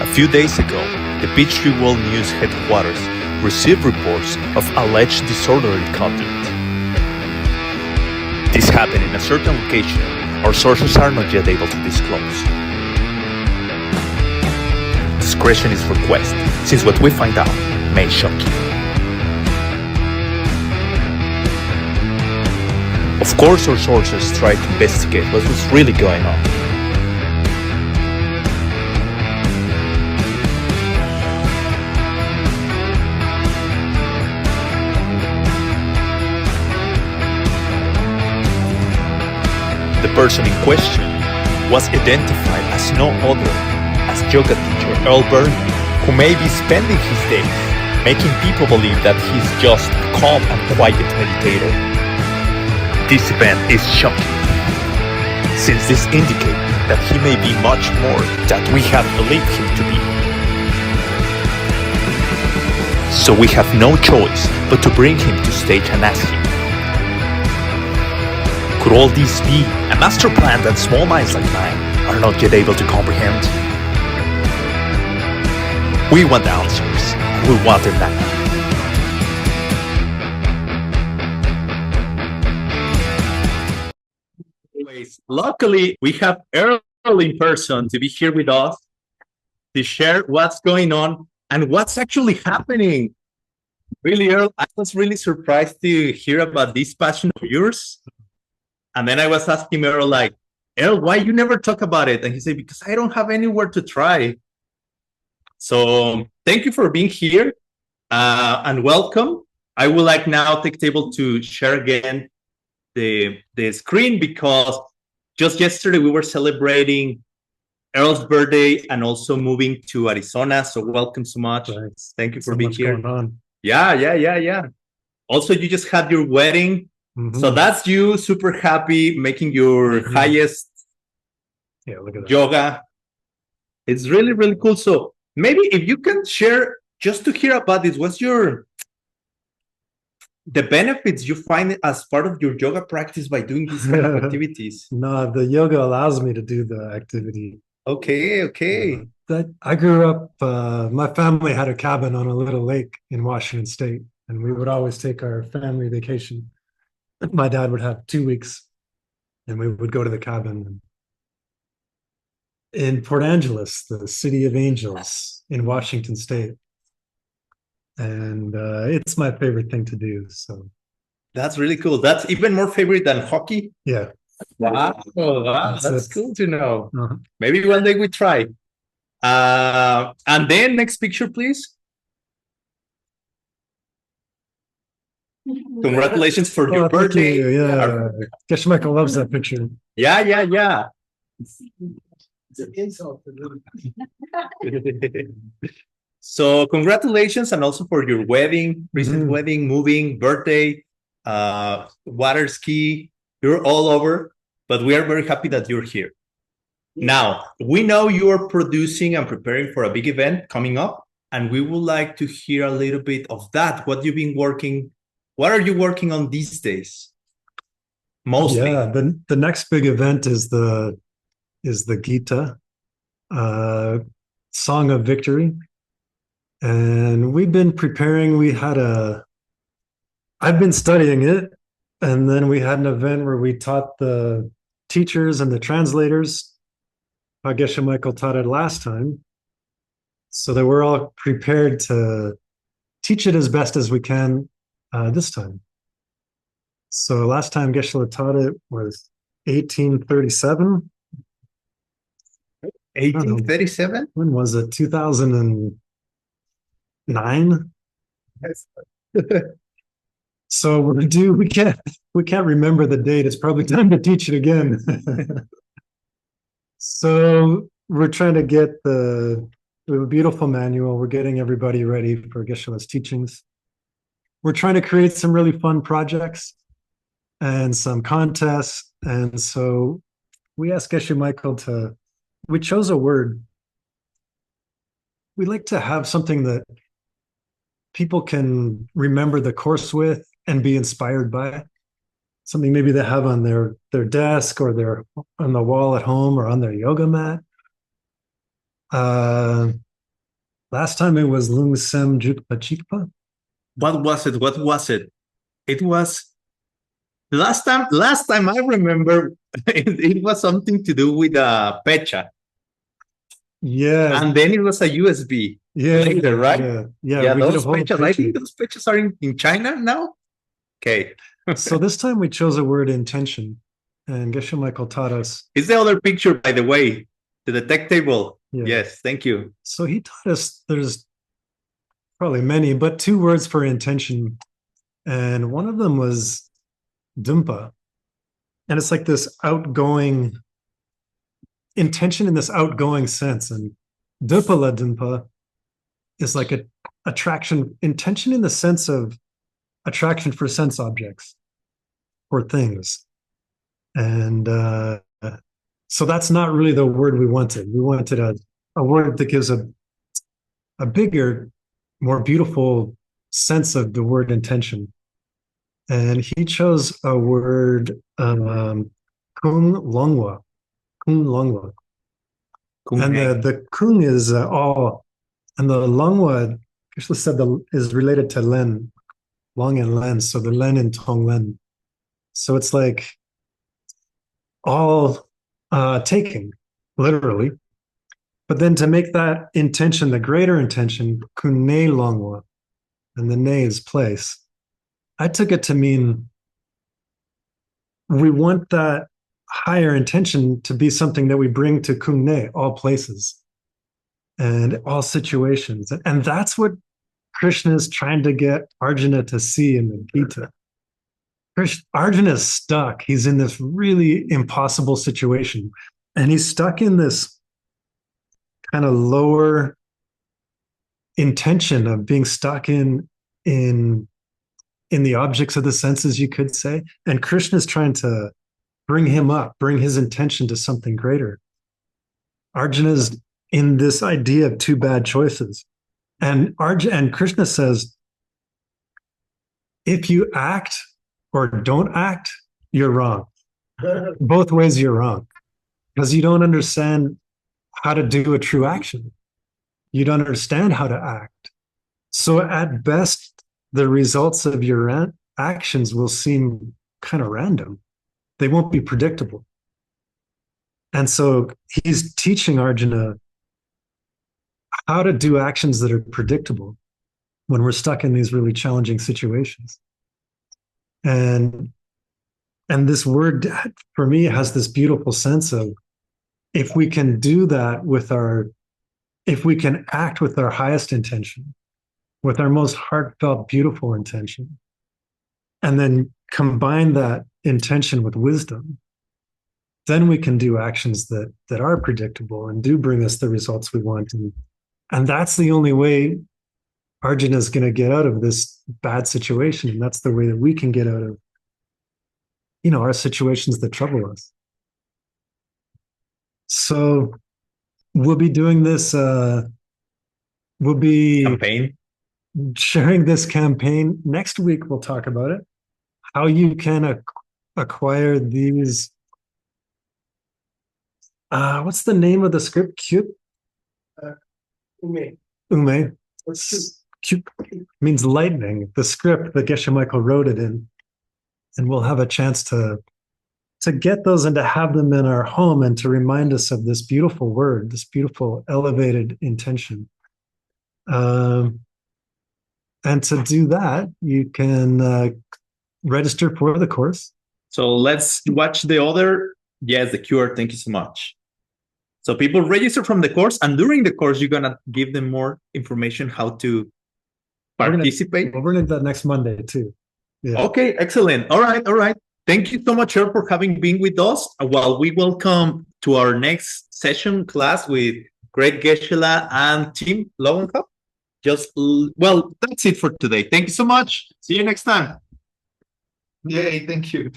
A few days ago, the PTWN News headquarters received reports of alleged disorderly conduct. This happened in a certain location our sources are not yet able to disclose. Discretion is requested, since what we find out may shock you. Of course, our sources tried to investigate what was really going on. The person in question was identified as no other as yoga teacher Earl, who may be spending his days making people believe that he's just a calm and quiet meditator. This event is shocking, since this indicates that he may be much more than we have believed him to be. So we have no choice but to bring him to stage and ask him, could all this be a master plan that small minds like mine are not yet able to comprehend? We want answers, and we want them now. Luckily, we have Earl in person to be here with us to share what's going on and what's actually happening. Really, Earl, I was really surprised to hear about this passion of yours. And then I was asking Earl, like, Earl, why you never talk about it? And he said, because I don't have anywhere to try. So thank you for being here and welcome. I would like now take table to share again the screen, because just yesterday we were celebrating Earl's birthday and also moving to Arizona. So welcome so much. Thanks. Thank you for So being much here. going on. Yeah. Also, you just had your wedding. So that's you super happy making your highest look at that. yoga. It's really, really cool. So maybe if you can share, just to hear about this, what's the benefits you find as part of your yoga practice by doing these kind of activities? No, the yoga allows me to do the activity. Okay. I grew up, my family had a cabin on a little lake in Washington State, and we would always take our family vacation. My dad would have 2 weeks, and we would go to the cabin in Port Angeles, the city of angels in Washington State. And it's my favorite thing to do. So that's really cool. That's even more favorite than hockey. Yeah. Wow. That's cool to know. Uh-huh. Maybe one day we try. And then next picture, please. Congratulations for your birthday. You. Yeah. Guess Michael loves that picture. Yeah. It's an insult. So congratulations, and also for your wedding, recent wedding, moving, birthday, water ski. You're all over, but we are very happy that you're here. Now, we know you are producing and preparing for a big event coming up, and we would like to hear a little bit of that. What are you working on these days? Mostly. Yeah, the next big event is the Gita, Song of Victory. And we've been preparing. I've been studying it, and then we had an event where we taught the teachers and the translators. I guess Michael taught it last time, so that we're all prepared to teach it as best as we can this time. So last time Geshe taught it was 1837. 1837? When was it? 2009? So we can't remember the date. It's probably time to teach it again. So we're trying to get we have a beautiful manual. We're getting everybody ready for Geshe-la's teachings. We're trying to create some really fun projects and some contests. And so we asked Geshe Michael we chose a word. We like to have something that people can remember the course with and be inspired by. Something maybe they have on their desk, or on the wall at home, or on their yoga mat. Last time it was Lung Sem Jukpa Chikpa. What was it? What was it? It was last time I remember it was something to do with Pecha. Yeah. And then it was a USB later, right? Yeah. We did a Those whole Pechas, I think those Pechas are in China now. Okay. So this time we chose a word intention. And Geshe Michael taught us. It's the other picture, by the way, the detect table. Yeah. Yes, thank you. So he taught us there's probably many, but two words for intention. And one of them was dumpa. And it's like this outgoing intention in this outgoing sense. And dumpa la dumpa is like a attraction, intention in the sense of attraction for sense objects or things. And so that's not really the word we wanted. We wanted a word that gives a bigger, more beautiful sense of the word intention. And he chose a word, kung longwa. Kung longwa. And the kung is all, and the longwa, actually said is related to len, long and len. So the len in tong len. So it's like all taking, literally. But then to make that intention, the greater intention, kunne longwa, and the ne is place, I took it to mean we want that higher intention to be something that we bring to kunne, all places and all situations. And that's what Krishna is trying to get Arjuna to see in the Gita. Arjuna is stuck. He's in this really impossible situation. And he's stuck in this kind of lower intention of being stuck in the objects of the senses, you could say. And Krishna is trying to bring him up, bring his intention to something greater. Arjuna's in this idea of two bad choices. And Krishna says, if you act or don't act, you're wrong. Both ways you're wrong. Because you don't understand how to do a true action. You don't understand how to act. So at best, the results of your actions will seem kind of random. They won't be predictable. And so he's teaching Arjuna how to do actions that are predictable when we're stuck in these really challenging situations. And this word, for me, has this beautiful sense of, if we can do that if we can act with our highest intention, with our most heartfelt, beautiful intention, and then combine that intention with wisdom, then we can do actions that are predictable and do bring us the results we want. And that's the only way Arjuna is going to get out of this bad situation. And that's the way that we can get out of, our situations that trouble us. So we'll be doing this, we'll be campaign, sharing this campaign. Next week, we'll talk about it. How you can acquire these. What's the name of the script? Cute? Ume. Cute means lightning. The script that Geshe Michael wrote it in. And we'll have a chance to get those and to have them in our home and to remind us of this beautiful word, this beautiful elevated intention. And to do that, you can register for the course. So let's watch the other. Yes, the cure. Thank you so much. So people register from the course, and during the course, you're going to give them more information how to participate. We're going to do that next Monday too. Yeah. Okay, excellent. All right. Thank you so much, Earl, for having been with us. While we welcome to our next session class with Greg Geshe and Tim Lowenhop. That's it for today. Thank you so much. See you next time. Yay, thank you.